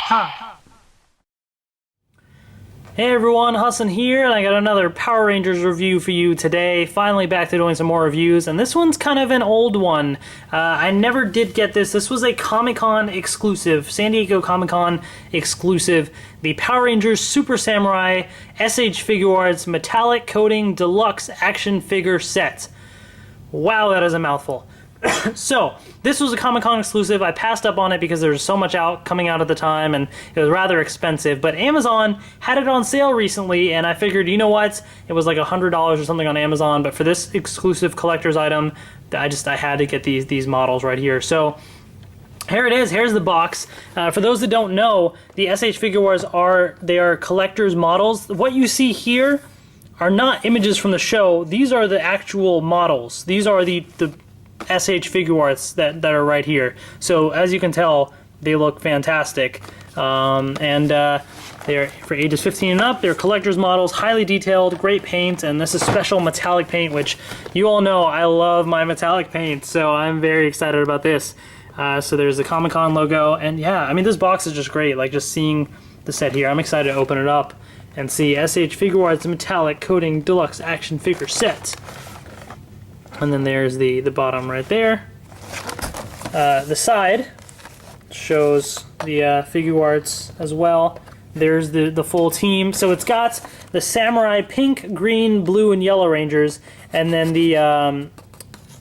Ha! Hey everyone, Hassan here, and I got another Power Rangers review for you today. Finally back to doing some more reviews, and this one's kind of an old one. I never did get this. This was a Comic-Con exclusive, San Diego Comic-Con exclusive. The Power Rangers Super Samurai SH Figuarts Metallic Coating Deluxe Action Figure Set. Wow, that is a mouthful. So, this was a Comic-Con exclusive. I passed up on it because there was so much coming out at the time, and it was rather expensive. But Amazon had it on sale recently, and I figured, you know what? It was like $100 or something on Amazon, but for this exclusive collector's item, I had to get these models right here. So, here it is. Here's the box. For those that don't know, the SH Figuarts are collector's models. What you see here are not images from the show. These are the actual models. These are the SH Figuarts that are right here. So as you can tell, they look fantastic. They're for ages 15 and up. They're collector's models, highly detailed, great paint, and this is special metallic paint, which you all know I love my metallic paint, so I'm very excited about this. So there's the Comic-Con logo, and yeah, I mean, this box is just great. Like, just seeing the set here, I'm excited to open it up and see SH Figuarts Metallic Coating Deluxe Action Figure Set. And then there's the bottom right there. The side shows the Figuarts as well. There's the full team. So it's got the Samurai Pink, Green, Blue, and Yellow Rangers, and then the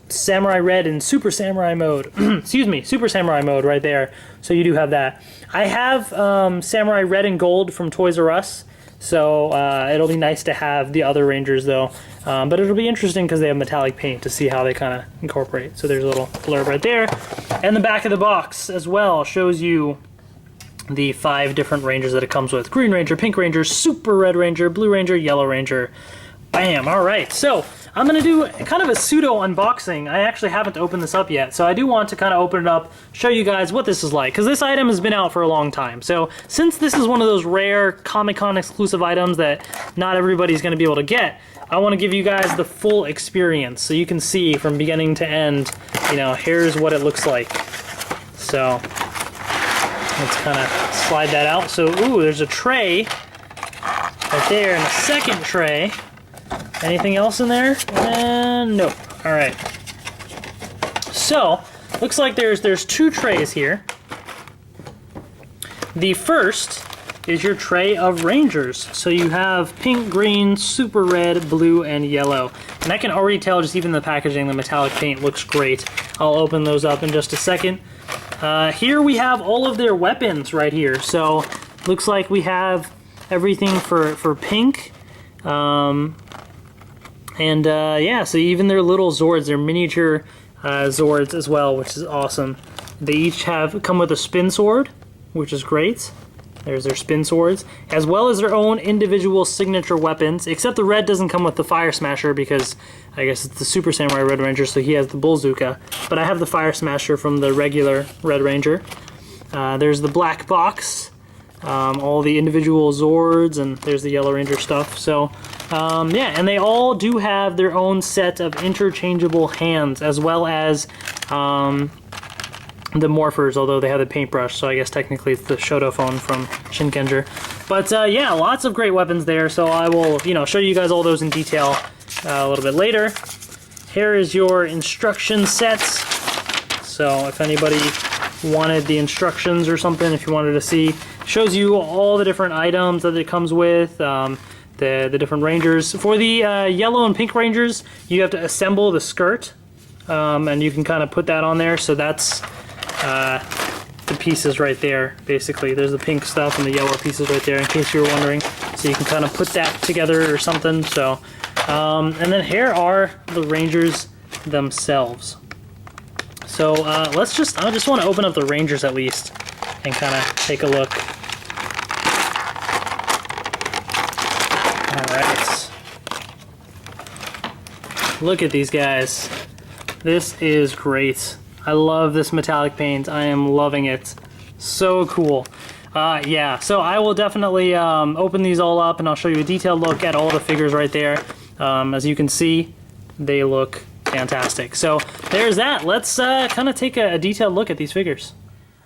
Samurai Red and Super Samurai mode. Excuse me, Super Samurai mode right there. So you do have that. I have Samurai Red and Gold from Toys R Us. So it'll be nice to have the other Rangers though, but it'll be interesting because they have metallic paint to see how they kind of incorporate. So there's a little blurb right there, and the back of the box as well shows you the 5 different Rangers that it comes with: Green Ranger, Pink Ranger, Super Red Ranger, Blue Ranger, Yellow Ranger. Bam! All right, so I'm going to do kind of a pseudo unboxing. I actually haven't opened this up yet, so I do want to kind of open it up, show you guys what this is like, because this item has been out for a long time. So since this is one of those rare Comic-Con exclusive items that not everybody's going to be able to get, I want to give you guys the full experience so you can see from beginning to end, you know, here's what it looks like. So let's kind of slide that out. So, ooh, there's a tray right there, and a second tray. Anything else in there? Nope. All right. So, looks like there's 2 trays here. The first is your tray of Rangers. So you have Pink, Green, Super Red, Blue, and Yellow. And I can already tell just even the packaging, the metallic paint looks great. I'll open those up in just a second. Here we have all of their weapons right here. So, looks like we have everything for Pink. Yeah, so even their little Zords, their miniature Zords as well, which is awesome. They each come with a spin sword, which is great. There's their spin swords, as well as their own individual signature weapons, except the red doesn't come with the Fire Smasher because I guess it's the Super Samurai Red Ranger, so he has the Bullzooka. But I have the Fire Smasher from the regular Red Ranger. There's the black box, all the individual Zords, and there's the Yellow Ranger stuff. So, yeah, and they all do have their own set of interchangeable hands, as well as the morphers, although they have the paintbrush, so I guess technically it's the Shoto phone from Shinkenger. But yeah, lots of great weapons there, so I will, you know, show you guys all those in detail a little bit later. Here is your instruction set. So if anybody wanted the instructions or something, if you wanted to see, shows you all the different items that it comes with, the different Rangers. For the Yellow and Pink Rangers, you have to assemble the skirt, and you can kind of put that on there, so that's the pieces right there, basically. There's the pink stuff and the yellow pieces right there, in case you were wondering. So you can kind of put that together or something. So, and then here are the Rangers themselves. So I just want to open up the Rangers at least and kind of take a look. All right. Look at these guys. This is great. I love this metallic paint. I am loving it. So cool. Yeah, so I will definitely open these all up and I'll show you a detailed look at all the figures right there. As you can see, they look fantastic. So there's that. Let's kind of take a detailed look at these figures.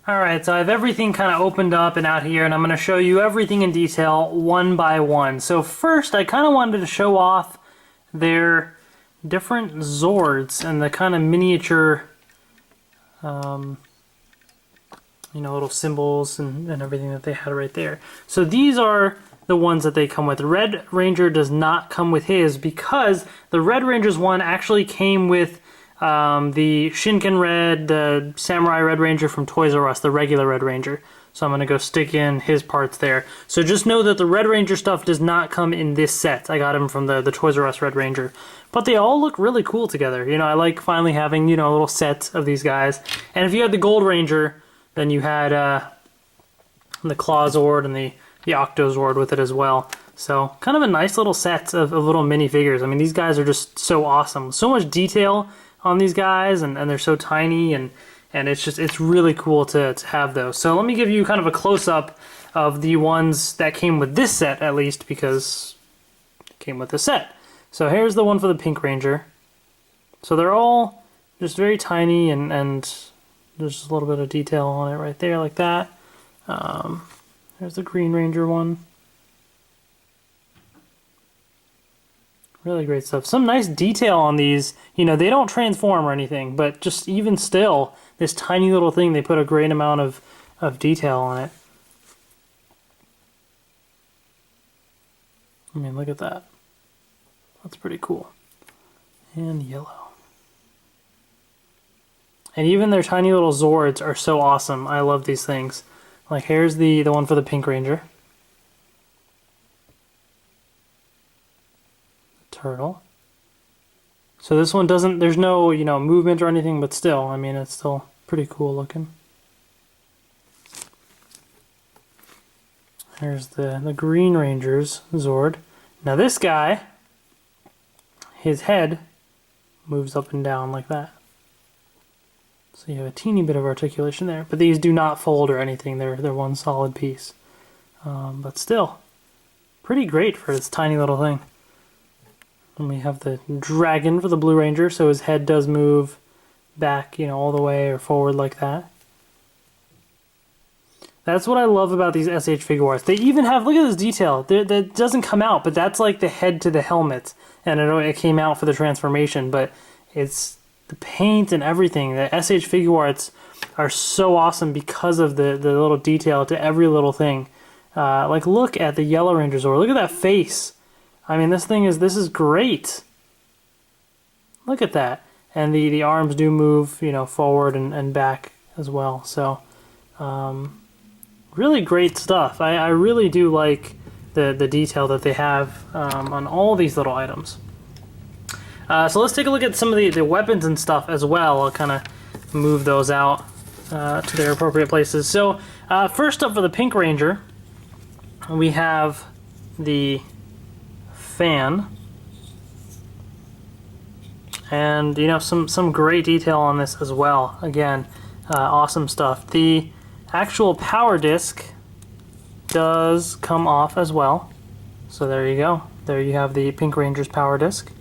Alright, so I have everything kind of opened up and out here, and I'm going to show you everything in detail one by one. So first, I kind of wanted to show off their different Zords and the kind of miniature, you know, little symbols and everything that they had right there. So these are the ones that they come with. The Red Ranger does not come with his because the Red Ranger's one actually came with the Shinken Red, the Samurai Red Ranger from Toys R Us, the regular Red Ranger. So I'm going to go stick in his parts there. So just know that the Red Ranger stuff does not come in this set. I got him from the Toys R Us Red Ranger. But they all look really cool together. You know, I like finally having, you know, a little set of these guys. And if you had the Gold Ranger, then you had the Claw Zord and the Octo Zord with it as well. So kind of a nice little set of little minifigures. I mean, these guys are just so awesome. So much detail on these guys, and they're so tiny, and it's really cool to have those. So let me give you kind of a close-up of the ones that came with this set, at least, because it came with this set. So here's the one for the Pink Ranger. So they're all just very tiny, and there's just a little bit of detail on it right there, like that. There's the Green Ranger one. Really great stuff. Some nice detail on these. You know, they don't transform or anything, but just even still, this tiny little thing, they put a great amount of detail on it. I mean, look at that. That's pretty cool. And yellow. And even their tiny little Zords are so awesome. I love these things. Like, here's the one for the Pink Ranger. Turtle. So this one doesn't, there's no, you know, movement or anything, but still, I mean, it's still pretty cool looking. There's the Green Ranger's Zord. Now this guy, his head moves up and down like that. So you have a teeny bit of articulation there, but these do not fold or anything. They're one solid piece. But still, pretty great for this tiny little thing. And we have the dragon for the Blue Ranger, so his head does move back, you know, all the way or forward like that. That's what I love about these SH Figuarts. They even have, look at this detail. That doesn't come out, but that's like the head to the helmet. And it came out for the transformation, but it's the paint and everything. The SH Figuarts are so awesome because of the little detail to every little thing. Like, look at the Yellow Ranger Zord. Look at that face. I mean, this is great. Look at that. And the arms do move, you know, forward and back as well. So, really great stuff. I really do like the detail that they have on all these little items. So let's take a look at some of the weapons and stuff as well. I'll kind of move those out to their appropriate places. So, first up for the Pink Ranger, we have the fan, and you know, some great detail on this as well. Again, awesome stuff. The actual power disc does come off as well, so there you go. There you have the Pink Ranger's power disc,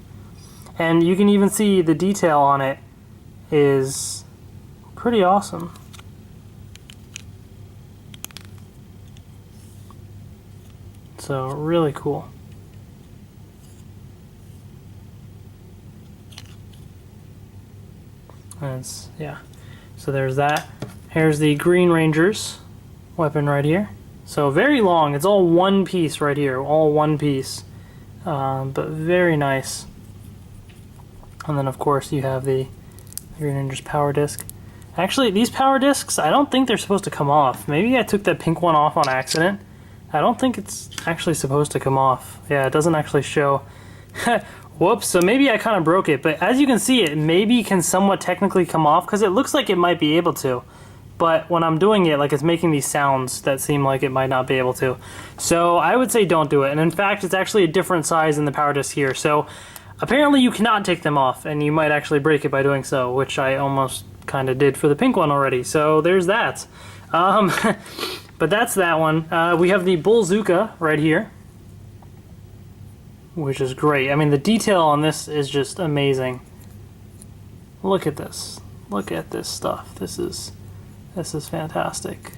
and you can even see the detail on it is pretty awesome. So really cool. And yeah, so there's that. Here's the Green Ranger's weapon right here. So very long. It's all one piece right here, all one piece, but very nice. And then of course you have the Green Ranger's power disc. Actually, these power discs, I don't think they're supposed to come off. Maybe I took that pink one off on accident. I don't think it's actually supposed to come off. Yeah, it doesn't actually show. Whoops, so maybe I kind of broke it, but as you can see, it maybe can somewhat technically come off, because it looks like it might be able to. But when I'm doing it, like, it's making these sounds that seem like it might not be able to. So I would say don't do it. And in fact, it's actually a different size in the power disc here. So apparently you cannot take them off, and you might actually break it by doing so, which I almost kind of did for the pink one already. So there's that. But that's that one. We have the Bullzooka right here, which is great. I mean, the detail on this is just amazing. Look at this. Look at this stuff. This is This is fantastic.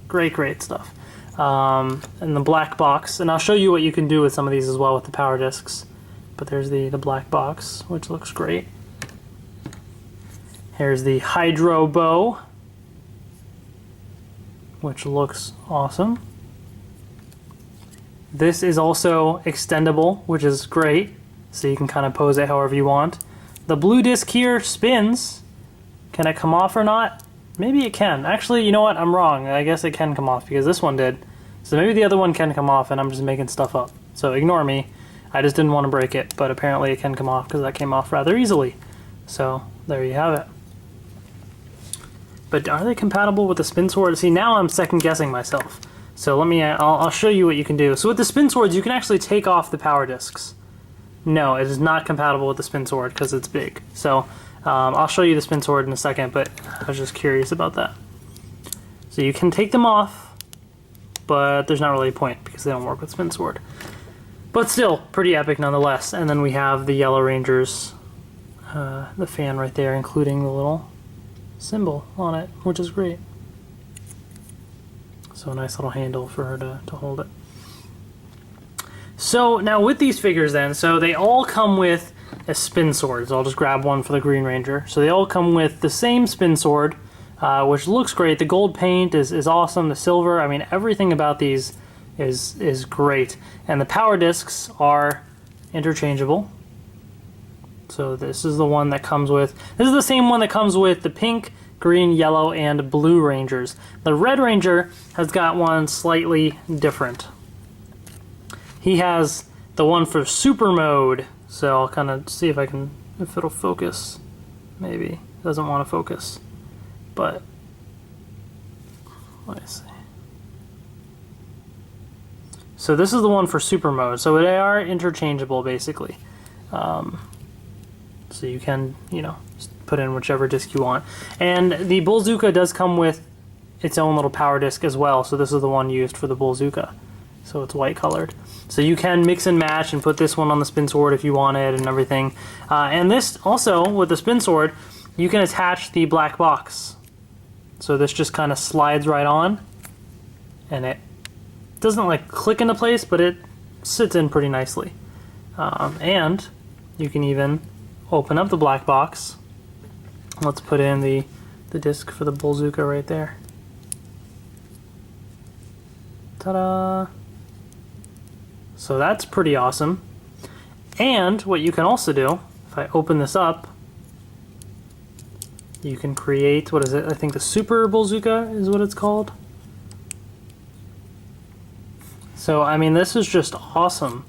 Great, great stuff. And the black box, and I'll show you what you can do with some of these as well with the power discs. But there's the black box, which looks great. Here's the hydro bow, which looks awesome. This is also extendable, which is great, so you can kind of pose it however you want. The blue disc here spins. Can it come off or not? Maybe it can. Actually, you know what? I'm wrong. I guess it can come off because this one did. So maybe the other one can come off and I'm just making stuff up. So ignore me. I just didn't want to break it, but apparently it can come off because that came off rather easily. So there you have it. But are they compatible with the spin sword? See, now I'm second guessing myself. So let me, I'll show you what you can do. So with the spin swords, you can actually take off the power discs. No, it is not compatible with the spin sword because it's big. So I'll show you the spin sword in a second, but I was just curious about that. So you can take them off, but there's not really a point because they don't work with spin sword. But still, pretty epic nonetheless. And then we have the Yellow Rangers, the fan right there, including the little symbol on it, which is great. So a nice little handle for her to hold it. So now with these figures then, so they all come with a spin sword. So I'll just grab one for the Green Ranger. So they all come with the same spin sword, which looks great. The gold paint is awesome. The silver, I mean, everything about these is great. And the power discs are interchangeable. So this is the one that comes with, this is the same one that comes with the pink, green, yellow, and blue Rangers. The Red Ranger has got one slightly different. He has the one for super mode. So I'll kind of see if it'll focus. Maybe. It doesn't want to focus. But, let me see. So this is the one for super mode. So they are interchangeable basically. So you can, you know, put in whichever disc you want. And the Bullzooka does come with its own little power disc as well. So this is the one used for the Bullzooka. So it's white colored. So you can mix and match and put this one on the spin sword if you wanted and everything. And this also, with the spin sword, you can attach the black box. So this just kind of slides right on. And it doesn't like click into place, but it sits in pretty nicely. And you can even open up the black box. Let's put in the disc for the Bullzooka right there. Ta-da! So that's pretty awesome. And what you can also do, if I open this up, you can create, what is it? I think the Super Bullzooka is what it's called. So, I mean, this is just awesome.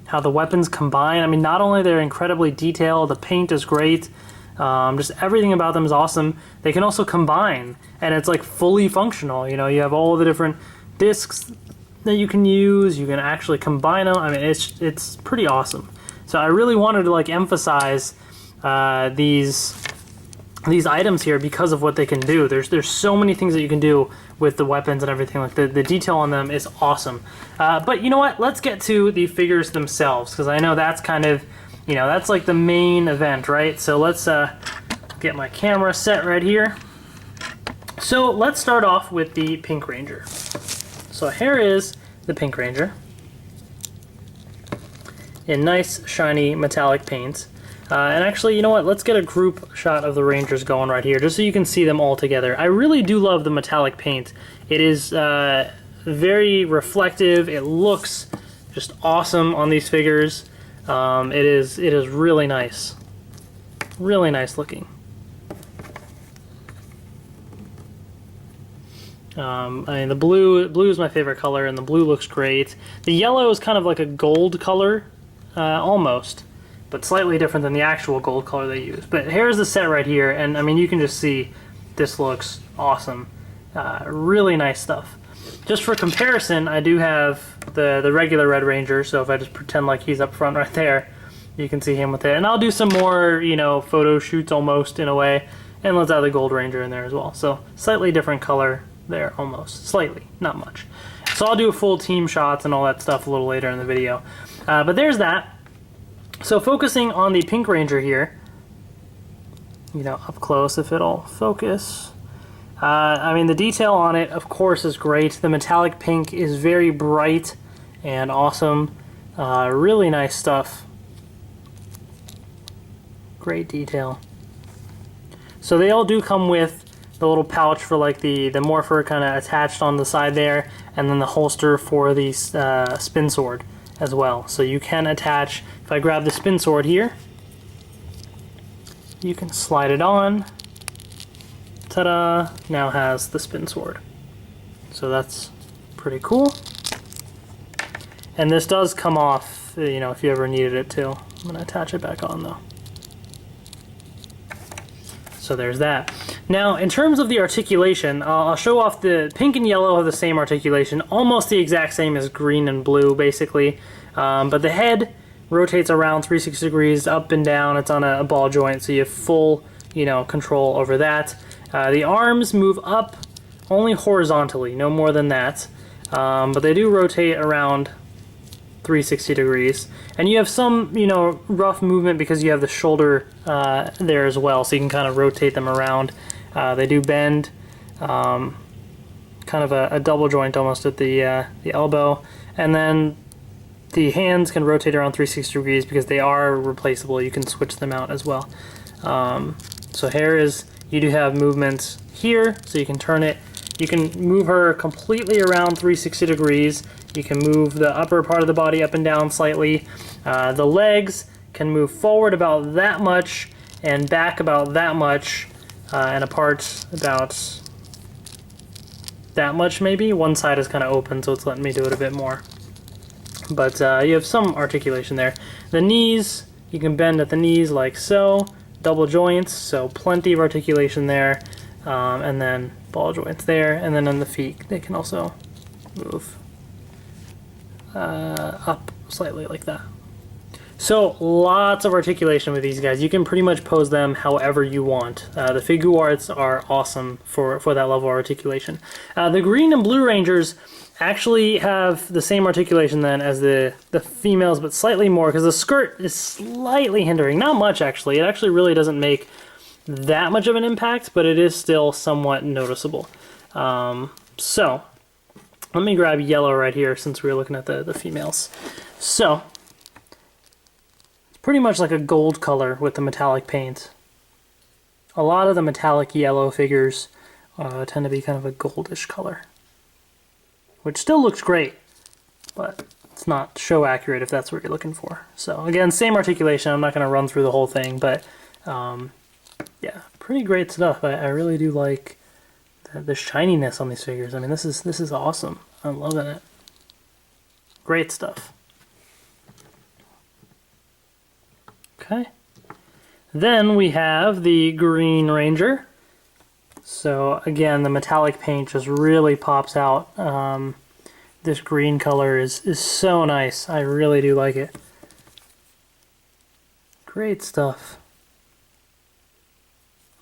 How the weapons combine. I mean, not only they're incredibly detailed, the paint is great, just everything about them is awesome. They can also combine, and it's like fully functional. You know, you have all the different discs that you can use. You can actually combine them. I mean, it's pretty awesome. So I really wanted to like emphasize these items here because of what they can do. There's so many things that you can do with the weapons and everything. Like the detail on them is awesome. But you know what? Let's get to the figures themselves because I know that's kind of, you know, that's like the main event, right? So let's get my camera set right here. So let's start off with the Pink Ranger. So here is the Pink Ranger in nice shiny metallic paint. And actually, you know what? Let's get a group shot of the Rangers going right here, just so you can see them all together. I really do love the metallic paint. It is very reflective. It looks just awesome on these figures. It is really nice. Really nice looking. I mean, the blue is my favorite color, and the blue looks great. The yellow is kind of like a gold color, almost, but slightly different than the actual gold color they use. But here's the set right here, and I mean, you can just see this looks awesome. Really nice stuff. Just for comparison, I do have the regular Red Ranger, so if I just pretend like he's up front right there, you can see him with it. And I'll do some more, you know, photo shoots almost in a way, and let's add the Gold Ranger in there as well. So slightly different color there, almost. Slightly, not much. So I'll do full team shots and all that stuff a little later in the video. But there's that. So focusing on the Pink Ranger here, you know, up close if it'll focus. I mean, the detail on it, of course, is great. The metallic pink is very bright and awesome. Really nice stuff. Great detail. So they all do come with the little pouch for like the morpher kind of attached on the side there, and then the holster for the spin sword as well. So you can attach, if I grab the spin sword here, you can slide it on. Ta-da! Now has the spin sword. So that's pretty cool. And this does come off, you know, if you ever needed it to. I'm going to attach it back on though. So there's that. Now, in terms of the articulation, I'll show off the pink and yellow have the same articulation, almost the exact same as green and blue, basically. But the head rotates around 360 degrees, up and down. It's on a ball joint, so you have full, you know, control over that. The arms move up only horizontally, no more than that. But they do rotate around 360 degrees. And you have some, you know, rough movement because you have the shoulder there as well, so you can kind of rotate them around. They do bend, kind of a double joint almost at the elbow. And then the hands can rotate around 360 degrees because they are replaceable. You can switch them out as well. So here is, you do have movements here, so you can turn it. You can move her completely around 360 degrees. You can move the upper part of the body up and down slightly. The legs can move forward about that much and back about that much, and apart about that much maybe. One side is kind of open, so it's letting me do it a bit more. But you have some articulation there. The knees, you can bend at the knees like so. Double joints, so plenty of articulation there. And then ball joints there. And then on the feet, they can also move up slightly like that. So lots of articulation with these guys. You can pretty much pose them however you want. The Figuarts are awesome for that level of articulation. The green and blue rangers actually have the same articulation then as the females, but slightly more because the skirt is slightly hindering. Not much actually. It actually really doesn't make that much of an impact, but it is still somewhat noticeable. So let me grab yellow right here since we were looking at the females. So it's pretty much like a gold color with the metallic paint. A lot of the metallic yellow figures tend to be kind of a goldish color, which still looks great, but it's not show accurate if that's what you're looking for. So again, same articulation. I'm not going to run through the whole thing, but yeah, pretty great stuff. I really do like the shininess on these figures. I mean, this is awesome. I'm loving it. Great stuff. Okay. Then we have the Green Ranger. So again, the metallic paint just really pops out. This green color is so nice. I really do like it. Great stuff.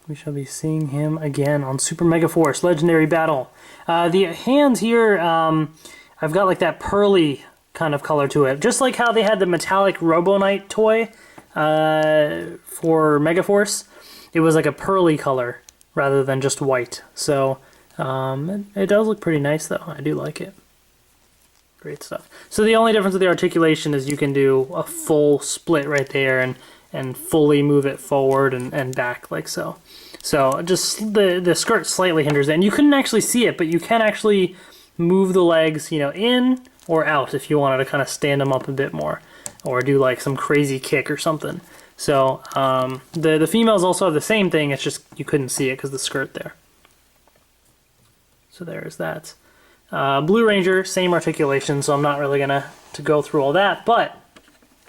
We shall be seeing him again on Super Mega Force Legendary Battle. The hands here, I've got like that pearly kind of color to it. Just like how they had the metallic Robo Knight toy for Mega Force. It was like a pearly color rather than just white. So it does look pretty nice though. I do like it. Great stuff. So the only difference with the articulation is you can do a full split right there and fully move it forward and back like so. So just the skirt slightly hinders it. And you couldn't actually see it, but you can actually move the legs, you know, in or out if you wanted to kind of stand them up a bit more or do like some crazy kick or something. So the females also have the same thing, it's just you couldn't see it because of the skirt there. So there's that. Blue Ranger, same articulation, so I'm not really gonna go through all that, but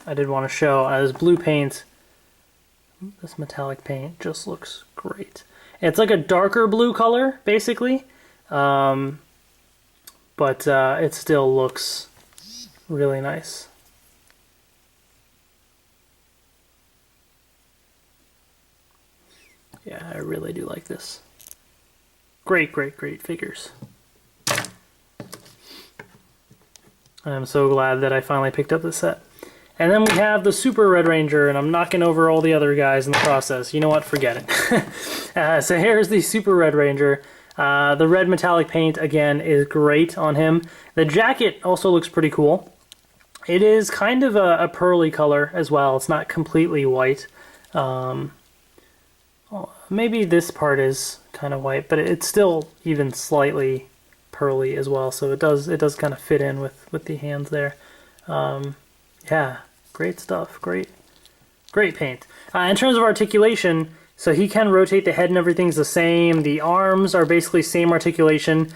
I did want to show as blue paint. This metallic paint just looks great. It's like a darker blue color, basically, but it still looks really nice. Yeah, I really do like this. Great, great, great figures. I'm so glad that I finally picked up this set. And then we have the Super Red Ranger, and I'm knocking over all the other guys in the process. You know what? Forget it. So here's the Super Red Ranger. The red metallic paint, again, is great on him. The jacket also looks pretty cool. It is kind of a pearly color as well. It's not completely white. Maybe this part is kind of white, but it's still even slightly pearly as well. So it does kind of fit in with the hands there. Yeah, great stuff. Great paint. In terms of articulation, so he can rotate the head and everything's the same. The arms are basically same articulation.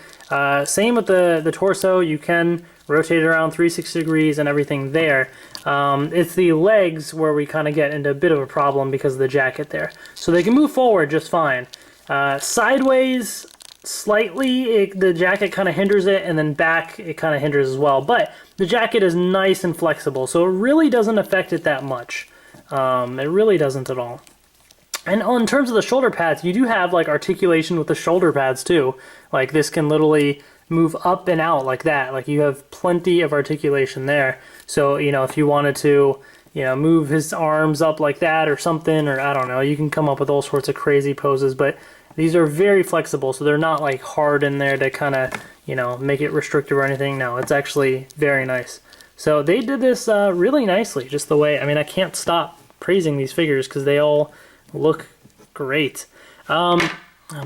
Same with the torso. You can rotate it around 360 degrees and everything there. It's the legs where we kind of get into a bit of a problem because of the jacket there. So they can move forward just fine. Sideways, slightly, the jacket kind of hinders it, and then back, it kind of hinders as well. But the jacket is nice and flexible, so it really doesn't affect it that much. It really doesn't at all. And in terms of the shoulder pads, you do have like articulation with the shoulder pads too. Like this can literally move up and out like that. Like you have plenty of articulation there. So, you know, if you wanted to, you know, move his arms up like that or something, or I don't know, you can come up with all sorts of crazy poses, but these are very flexible, so they're not like hard in there to kind of, you know, make it restrictive or anything. No, it's actually very nice. So they did this really nicely, just the way, I mean, I can't stop praising these figures because they all look great. I'm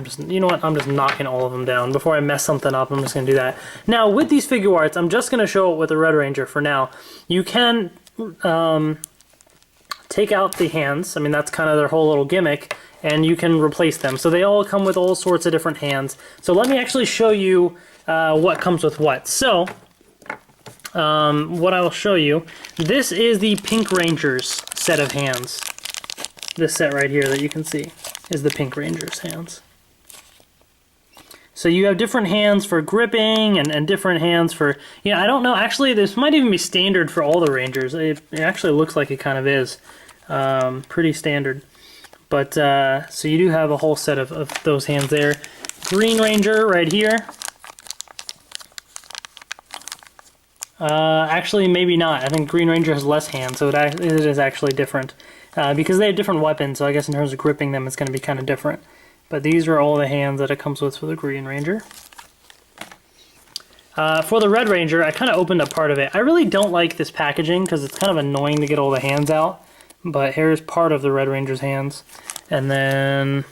just, you know what, I'm just knocking all of them down. Before I mess something up, I'm just going to do that. Now, with these Figuarts, I'm just going to show it with the Red Ranger for now. You can take out the hands. I mean, that's kind of their whole little gimmick, and you can replace them. So they all come with all sorts of different hands. So let me actually show you what comes with what. So, what I will show you, this is the Pink Ranger's set of hands. This set right here that you can see is the Pink Ranger's hands. So you have different hands for gripping and different hands for, yeah, I don't know, actually this might even be standard for all the Rangers. It actually looks like it kind of is. Pretty standard. But, so you do have a whole set of those hands there. Green Ranger right here. Actually, maybe not. I think Green Ranger has less hands, so it is actually different. Because they have different weapons, so I guess in terms of gripping them, it's going to be kind of different. But these are all the hands that it comes with for the Green Ranger. For the Red Ranger, I kind of opened up part of it. I really don't like this packaging because it's kind of annoying to get all the hands out. But here's part of the Red Ranger's hands. And then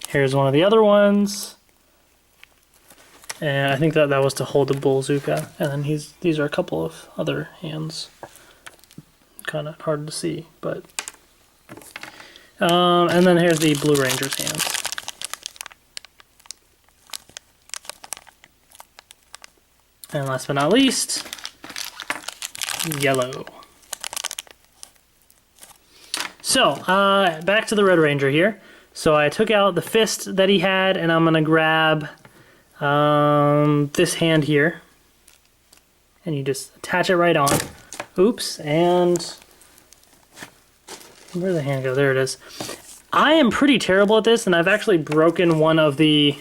here's one of the other ones. And I think that was to hold the Bullzooka. And then these are a couple of other hands. Kind of hard to see, but... and then here's the Blue Ranger's hands. And last but not least, yellow. So, back to the Red Ranger here. So I took out the fist that he had, and I'm going to grab this hand here. And you just attach it right on. Oops, and... where'd the hand go? There it is. I am pretty terrible at this, and I've actually broken one of the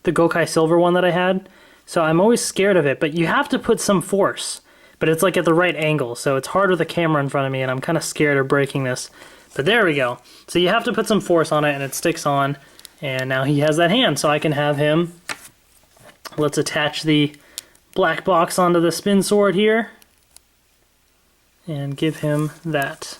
Gokai Silver one that I had. So I'm always scared of it, but you have to put some force. But it's like at the right angle, so it's hard with the camera in front of me, and I'm kind of scared of breaking this. But there we go. So you have to put some force on it, and it sticks on. And now he has that hand, so I can have him. Let's attach the black box onto the spin sword here. And give him that.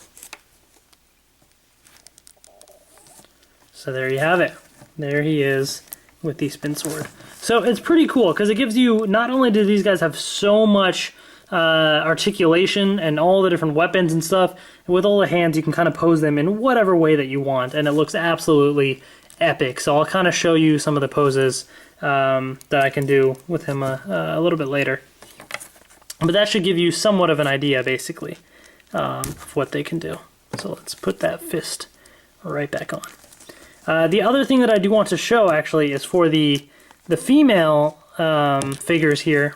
So there you have it. There he is with the spin sword. So it's pretty cool because it gives you, not only do these guys have so much articulation and all the different weapons and stuff, with all the hands you can kind of pose them in whatever way that you want, and it looks absolutely epic. So I'll kind of show you some of the poses that I can do with him a little bit later. But that should give you somewhat of an idea, basically, of what they can do. So let's put that fist right back on. The other thing that I do want to show, actually, is for the female figures here.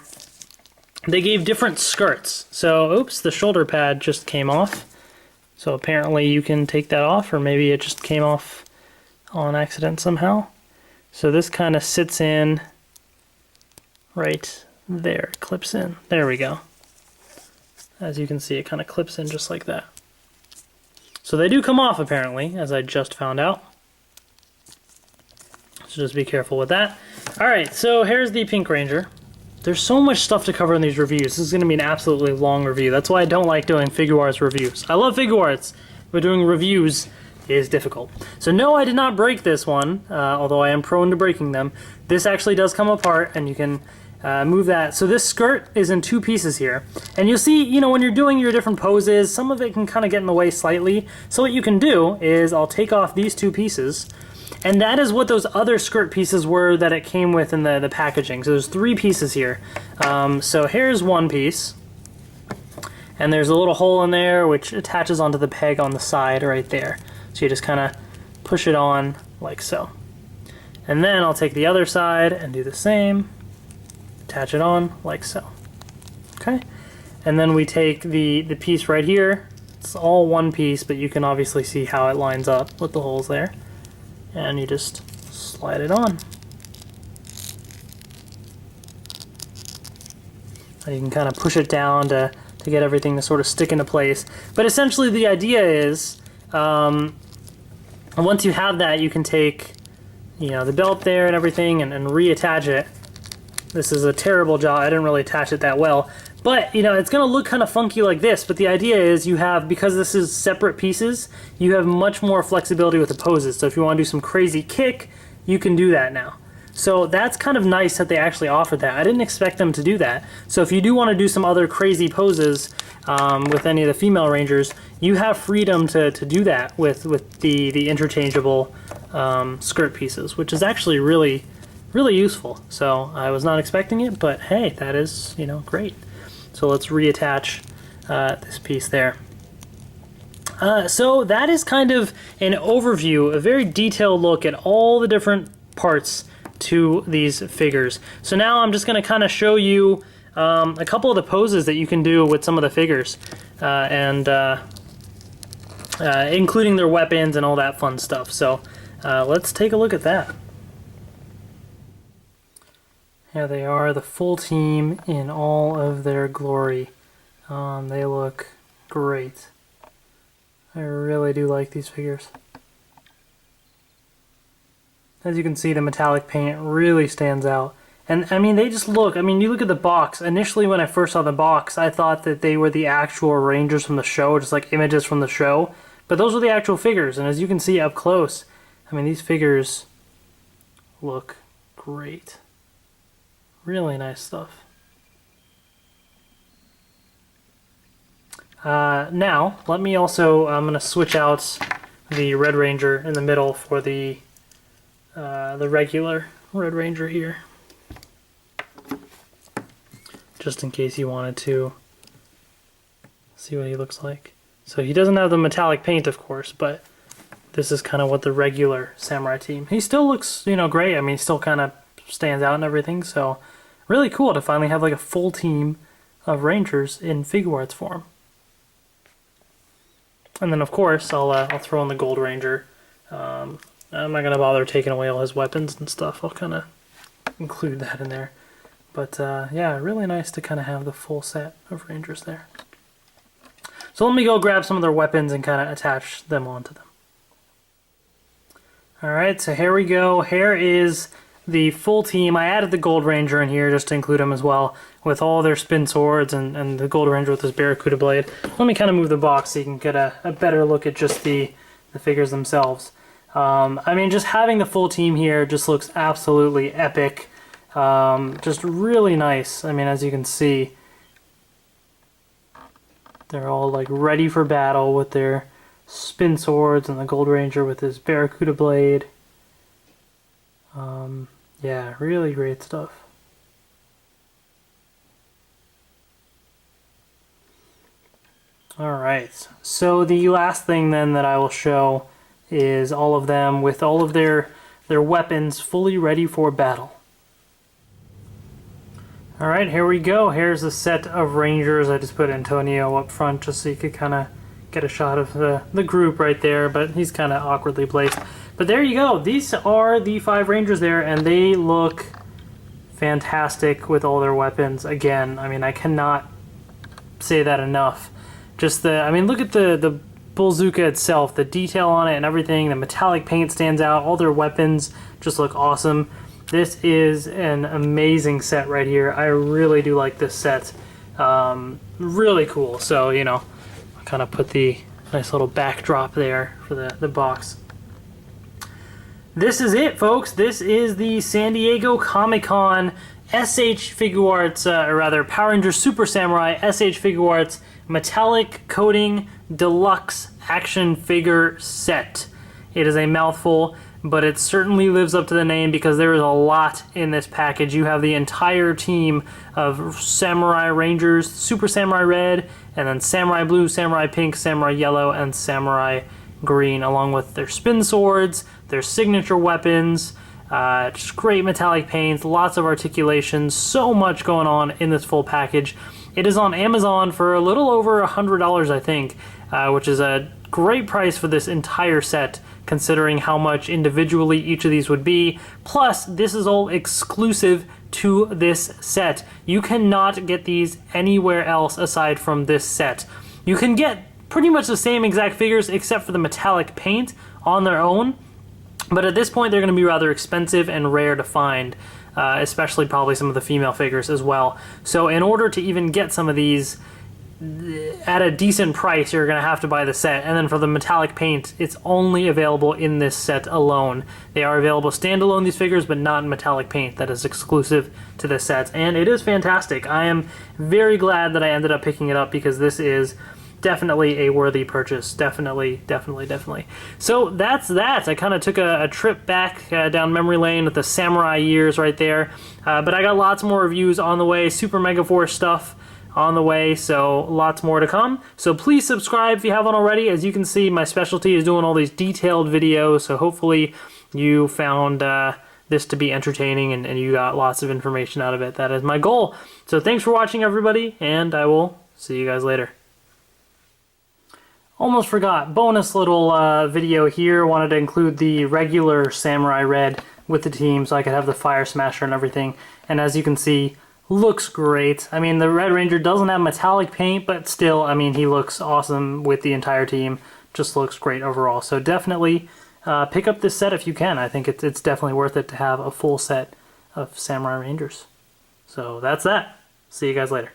They gave different skirts. So, oops, the shoulder pad just came off. So apparently you can take that off, or maybe it just came off on accident somehow. So this kind of sits in right there, clips in. There we go. As you can see, it kind of clips in just like that. So they do come off, apparently, as I just found out. So just be careful with that. All right, so here's the Pink Ranger. There's so much stuff to cover in these reviews. This is going to be an absolutely long review. That's why I don't like doing Figuarts reviews. I love Figuarts, but doing reviews is difficult. So no, I did not break this one, although I am prone to breaking them. This actually does come apart, and you can move that. So this skirt is in 2 pieces here. And you'll see, you know, when you're doing your different poses, some of it can kind of get in the way slightly. So what you can do is I'll take off these 2 pieces, and that is what those other skirt pieces were that it came with in the packaging. So there's 3 pieces here. So here's one piece, and there's a little hole in there which attaches onto the peg on the side right there. So you just kind of push it on like so. And then I'll take the other side and do the same. Attach it on like so. Okay, and then we take the piece right here. It's all one piece, but you can obviously see how it lines up with the holes there. And you just slide it on. And you can kind of push it down to get everything to sort of stick into place. But essentially the idea is, once you have that, you can take, you know, the belt there and everything and reattach it. This is a terrible job. I didn't really attach it that well. But, you know, it's going to look kind of funky like this, but the idea is you have, because this is separate pieces, you have much more flexibility with the poses. So if you want to do some crazy kick, you can do that now. So that's kind of nice that they actually offered that. I didn't expect them to do that. So if you do want to do some other crazy poses with any of the female Rangers, you have freedom to do that with the interchangeable skirt pieces, which is actually really useful. So I was not expecting it, but hey, that is, you know, great. So let's reattach this piece there. So that is kind of an overview, a very detailed look at all the different parts to these figures. So now I'm just going to kind of show you a couple of the poses that you can do with some of the figures, including their weapons and all that fun stuff. So let's take a look at that. Here they are, the full team in all of their glory. They look great. I really do like these figures. As you can see, the metallic paint really stands out. And I mean, they just look, I mean, you look at the box. Initially, when I first saw the box, I thought that they were the actual Rangers from the show, just like images from the show. But those are the actual figures, and as you can see up close, I mean, these figures look great. Really nice stuff. Now, let me also, I'm going to switch out the Red Ranger in the middle for the regular Red Ranger here. Just in case you wanted to see what he looks like. So he doesn't have the metallic paint, of course, but this is kind of what the regular Samurai team. He still looks, you know, great. I mean, he still kind of stands out and everything, so really cool to finally have like a full team of Rangers in Figuarts form. And then of course I'll throw in the Gold Ranger. I'm not gonna bother taking away all his weapons and stuff. I'll kind of include that in there. But yeah, really nice to kind of have the full set of Rangers there. So let me go grab some of their weapons and kind of attach them onto them. Alright, so here we go. Here is the full team. I added the Gold Ranger in here just to include him as well, with all their spin swords and the Gold Ranger with his Barracuda blade. Let me kind of move the box so you can get a better look at just the figures themselves. I mean, just having the full team here just looks absolutely epic. Just really nice. I mean, as you can see, they're all like ready for battle with their spin swords and the Gold Ranger with his Barracuda blade. Yeah, really great stuff. Alright, so the last thing then that I will show is all of them with all of their weapons fully ready for battle. Alright, here we go. Here's a set of Rangers. I just put Antonio up front just so you could kind of get a shot of the group right there, but he's kind of awkwardly placed. But there you go. These are the 5 Rangers there, and they look fantastic with all their weapons. Again, I mean, I cannot say that enough. Just I mean, look at the Bullzooka itself, the detail on it and everything, the metallic paint stands out, all their weapons just look awesome. This is an amazing set right here. I really do like this set. Really cool. So, you know, I'll kind of put the nice little backdrop there for the box. This is it, folks. This is the San Diego Comic-Con SH Figuarts, or rather Power Rangers Super Samurai SH Figuarts Metallic Coating Deluxe Action Figure Set. It is a mouthful, but it certainly lives up to the name because there is a lot in this package. You have the entire team of Samurai Rangers, Super Samurai Red, and then Samurai Blue, Samurai Pink, Samurai Yellow, and Samurai Green, along with their spin swords, their signature weapons, just great metallic paints, lots of articulations, so much going on in this full package. It is on Amazon for a little over $100, I think, which is a great price for this entire set, considering how much individually each of these would be. Plus, this is all exclusive to this set. You cannot get these anywhere else aside from this set. You can get pretty much the same exact figures except for the metallic paint on their own, but at this point they're going to be rather expensive and rare to find, especially probably some of the female figures as well. So in order to even get some of these at a decent price, you're going to have to buy the set. And then for the metallic paint, it's only available in this set alone. They are available standalone, these figures, but not in metallic paint. That is exclusive to this set, and it is fantastic. I am very glad that I ended up picking it up because this is definitely a worthy purchase. Definitely. So that's that. I kind of took a trip back down memory lane with the samurai years right there. But I got lots more reviews on the way, Super Mega Force stuff on the way, so lots more to come. So please subscribe if you haven't already. As you can see, my specialty is doing all these detailed videos, so hopefully you found this to be entertaining and you got lots of information out of it. That is my goal. So thanks for watching, everybody, and I will see you guys later. Almost forgot, bonus little video here. Wanted to include the regular Samurai Red with the team so I could have the Fire Smasher and everything. And as you can see, looks great. I mean, the Red Ranger doesn't have metallic paint, but still, I mean, he looks awesome with the entire team. Just looks great overall. So definitely pick up this set if you can. I think it's definitely worth it to have a full set of Samurai Rangers. So that's that. See you guys later.